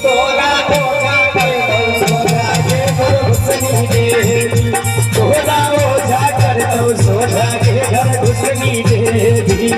तोरा ओझा कर दो सोझा के घर घुसनी देवी तोरा ओझा कर दो सोझा के घर घुसनी देवी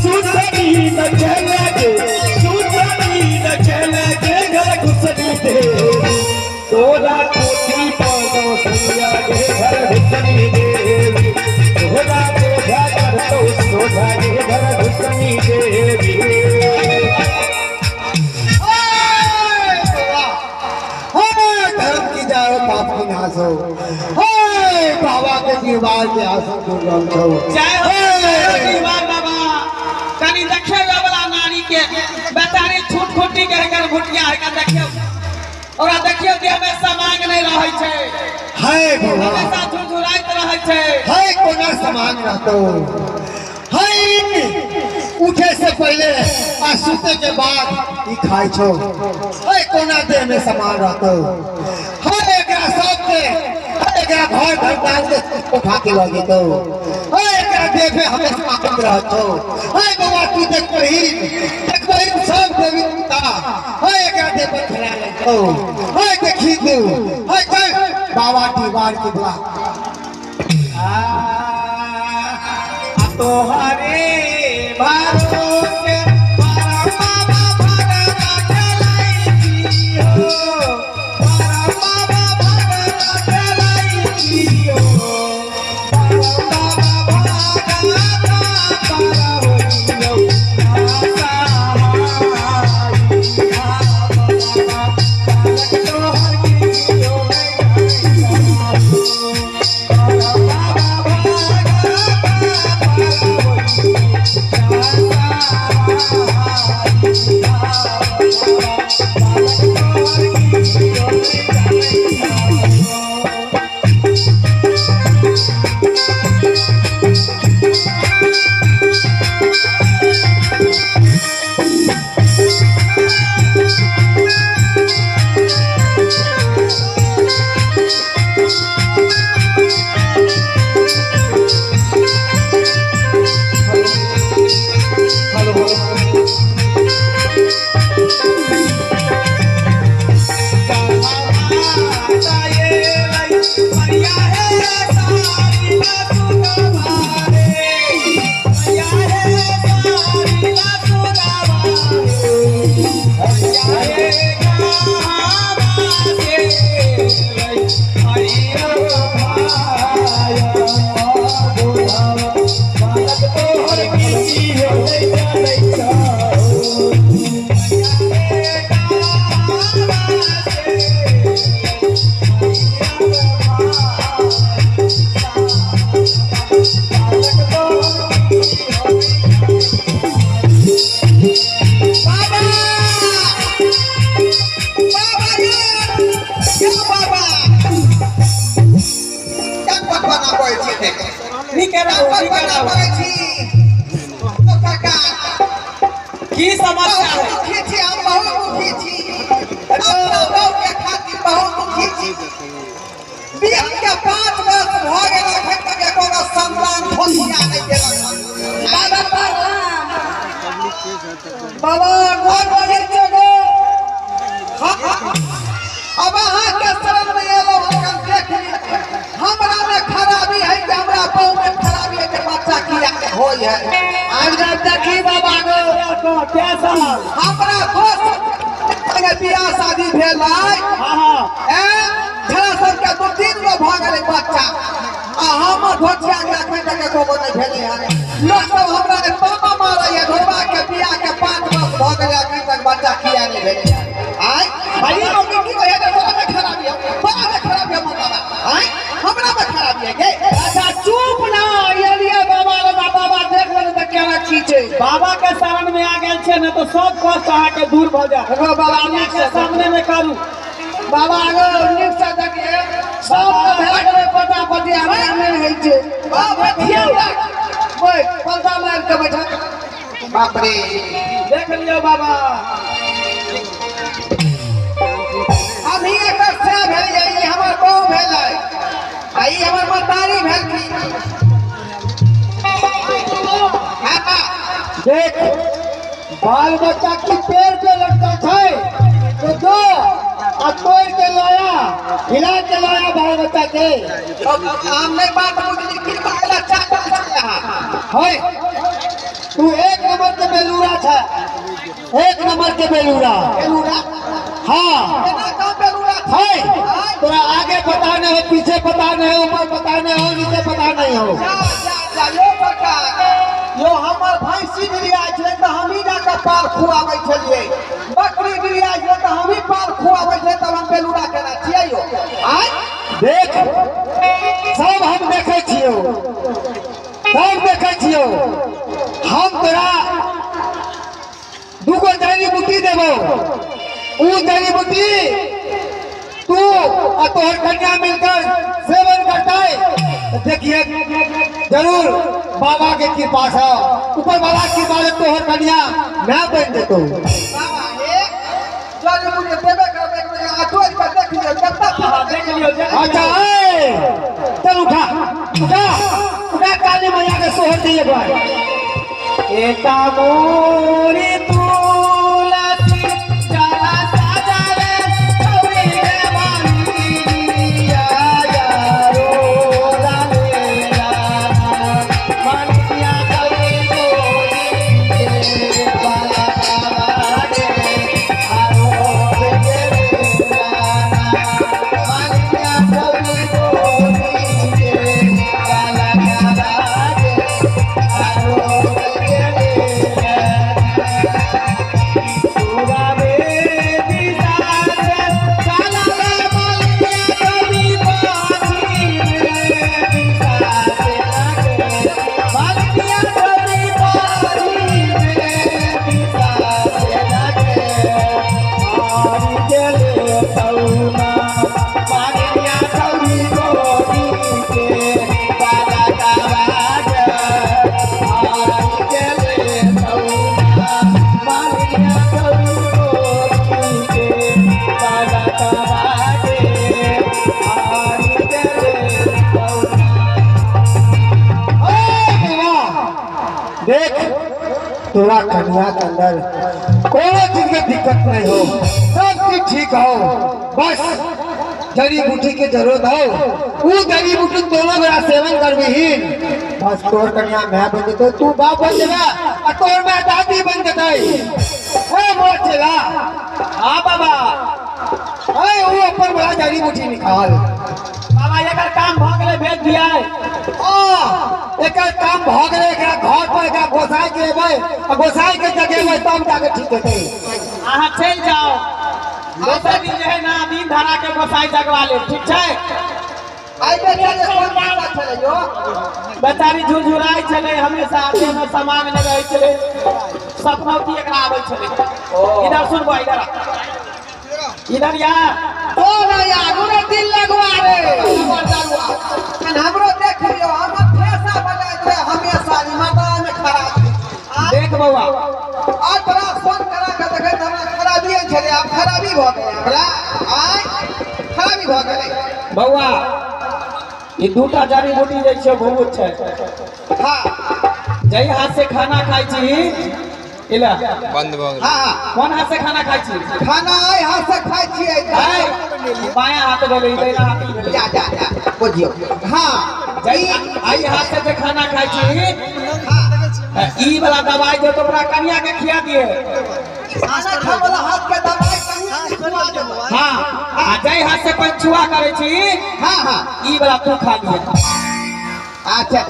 सुसनी न चलगे घर घुसनी देवी तोरा कोठी पानो संज्ञा के घर घुसनी देवी तोरा ओझा कर दो सोझा के घर घुसनी देवी पाप की नाश हो बाबा के दीवार के आसन को ग्रंथ हो जय हो दीवार बाबा तनी देखियो वाला नारी के बेचारी छूट खूटी कर भुटिया है देखियो और देखियो देह में समांग नहीं रहे छे हाय बाबा हमेशा झुरझुराइत रहे छे हाय कोना समांग रहतो हाय उठे से पहले आ सूते के बाद ई खाई छो हाय कोना देह में समान रहतो हाय एकरा सब के एकरा घर घरदार के उठा के लगे तो हाय एकरा देह में हमेशा आनंद रहतो हाय बाबा तू देख बहिन सब देवता हाय एकरा देह पर खड़ा रहतो हाय देखी तू हाय चल बाबा दीवार की बुला तोहरे भरोसे बाबा भगवा चलाई हो बाबा भगवा चलाई हो बाबा की समस्या है दुखी छी हम बहुत दुखी छी अपना गांव के खातिर बहुत दुखी छी बियाह के 5 वर्ष भ गेल अखन तक एको संतान खोसिया नहीं देलक बाबा बहुत बड़े जगो अब अहाँ के शरण में एलो हम देख ली हमरा में खराबी है कि हमरा बहु में खराबी है कि बच्चा किया के होय है आज जब देखी बाबा को कैसा हमरा दोस्त के बियाह शादी भेल है हां खरा सब के 2-3 गो भ गेलै बच्चा आ हम धोतिया के अखन तक एको गो नहीं भेलै है लोग सब हमरा के पापा मारै है धोबा के बियाह के 5 वर्ष भ गेलै अखन तक बच्चा किया नहीं भेलै आय भाई लोग की कहे है बड़ा में खराबी है बाबा आय हमरा में खराबी है के अच्छा चुप ना ये बाबा देख ले त केना चीज है बाबा के शरण में आ गेल छे न तो सब कष्ट अहाँ के दूर भ जाए बाबा के सामने में करू बाबा अगर नीक से देखिए सब भेल करे पटापटी हमरा नहीं है छे बाबा थिया ओए पंजा मार के बैठा बाप रे देख लियो बाबा अभी एक से भेल जाई हमर बहु भेल है आई हमर मतारी भेल की देख बाल बच्चा की पेड़ पे लटकल है तो जो आ तोड़ के लाया हिला के लाया बाल बच्चा के आम नहीं बात बुझली कि पहला चाटा है तू एक नंबर के बेलूरा था एक नंबर के बेलूरा बेलूरा हाँ केना का बेलूरा है तोरा आगे पता नहीं हो पीछे पता नहीं हो ऊपर पता नहीं हो नीचे पता नहीं हो जा यो बका यो हमर भैंसी बिरिया छै त हम ही जाके पाल खुआबै छलिए बकरी बिरिया छै त हम ही पाल खुआबै छै तब हम बेलूरा केना छियै यो आय देख सब हम देखे छियो सब देखे छियो हम तोरा दूगो जड़ी बूटी देबो ऊ जड़ी बूटी तू और तोहर कन्या मिलकर सेवन करते देखिए जरूर बाबा के कृपा से ऊपर वाला की बात तोहर कन्या मैं बन देतो बाबा हे जड़ी मुझे देबे करबे आ तोड़ के देख लियो जब देख लियो अच्छा चल उठा उठा उठा काली मैया के सोहर दिए बार एका मोरी तुलसी जला साजा रे गौरी रे मानी आया रो लालेला मानिया गौरी गोरी बाला बाला रे आरो रे मानिया गौरी गोरी बाला बाला रे आरो देख तोरा कन्या के अंदर कोनो चीज में दिक्कत नहीं हो सब चीज ठीक हो बस जड़ी बूटी की जरूरत हो वो जड़ी बूटी दोनों बड़ा सेवन करबी बस तोर कन्या मैं बन जेतो तू बाप बन जेगा और तोर मैं दादी बन जेतई ए मोर चला हां बाबा ए वो अपन बड़ा जड़ी बूटी निकाल बाबा एकर काम भ गेलै भेज दिया एकर काम भ गेलै एकरा घर पर एकरा गोसाई के लेबै आ गोसाई के जगेबै तब जाके ठीक हेतै अहाँ चल जाओ दोसर दिन जे है ना दिन धरा के गोसाई जगवा ले ठीक छै आइ बेटा जे कोन बात छले यो बेचारी झुरझुराई छले हमेशा आते में सामान न रहै छले सपनौती एकरा आबै छले इधर सुन बा इधर इधर यार तो ना यार गुरे दिल लगवा रे हमर दरुआ हमरो देख लियो हम फेसा बजाय दे हमेशा ई माता में खराब देख बउआ आज बड़ा फोन करा के देखे त हमरा खराबी छले अब खराबी भ गेलै हमरा आय खराबी भ गेलै बउआ ई दूटा जड़ी बूटी दै छै बहुत छै हां जई हाथ से खाना खाई छी इला बंद भ गेल हां कौन हाथ से खाना खाई छी खाना आइ हाथ से खाइ छियै बायां हाथ गेलै दाहिना हाथ गेलै जा जा जा बुझियो हां जई आई हाथ से जे खाना खाई छी ई वाला दवाई जो तोरा कन्या के खिया दिए खाना खाए वाला हाथ के दवाई कहीं खिला देबो हां आ जई हाथ से पंचुआ करे छी हां हां ई वाला तू खा दिए अच्छा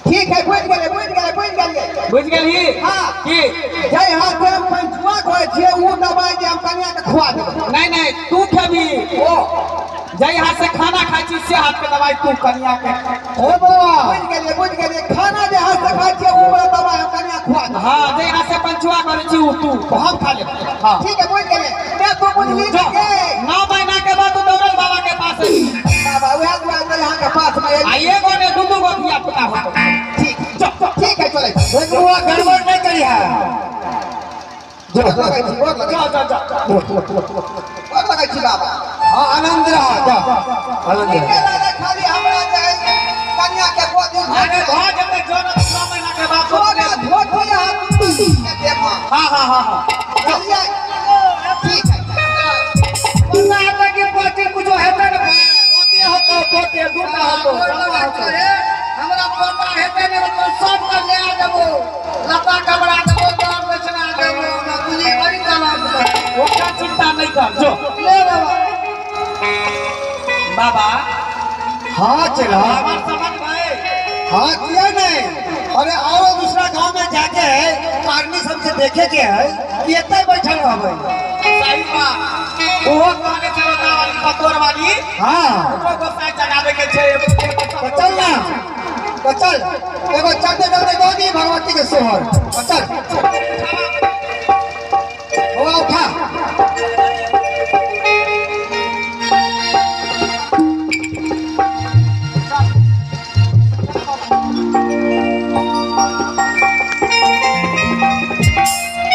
ठीक है बुझ गेले बुझ गेली हां की जय हाथ से हम पंचुआ कहै छियै ऊ दवाई जे हम कन्या के खुआ देबो नहीं तू खेबी ओ जई हाथ से खाना खाई छी से हाथ के दवाई तू कन्या के हे बउआ बुझ गेले खाना जे हाथ से खाइ छियै ऊ वाला दवाई हम कन्या खुआ देबो हां जई हाथ से पंचुआ करे छी ऊ तू हम खा ले हां ठीक है बुझ गेले मैं तो बुझली जो, नहीं 9 महीना के बाद तू दौड़ल बाबा के पास आई बाबा उहे दुआ तो यहाँ के पास में आइए गोने दुदू गो पिया पुता हो ठीक है चले बउआ गड़बड़ नहीं करी है लगे छी बहुत लगे जा बहुत लगे छी बाबा हाँ आनंद रहा जा आनंद ठीक रहा है खाली हमरा जाए कन्या के गोदी में अरे भा जब जोन 6 महीना के बाद सोना धोती हाथ के देवा हां हां हां हां चलिए ठीक है पता है कि पोते कुछ हेतै न पोते होतो पोते दूटा होतो हमरा पोता हेतै ने तो सब कर ले आ देबो लता कपड़ा देबो दाम बेचना देबो ना तुझे बड़ी तलाब ओका चिंता नहीं कर जो ले बाबा बाबा हाँ चला हमार समझ भाई हाँ किया नहीं अरे और दूसरा गांव में जाके आदमी सबसे देखे के है कि इतना बैठल रहबै सही बात वो गाने चलो ना वाली पतोर वाली हाँ वो गोसाई जगावे के छे तो चल ना तो चल एगो चलते चलते दो दी भगवती के सोहर तो चल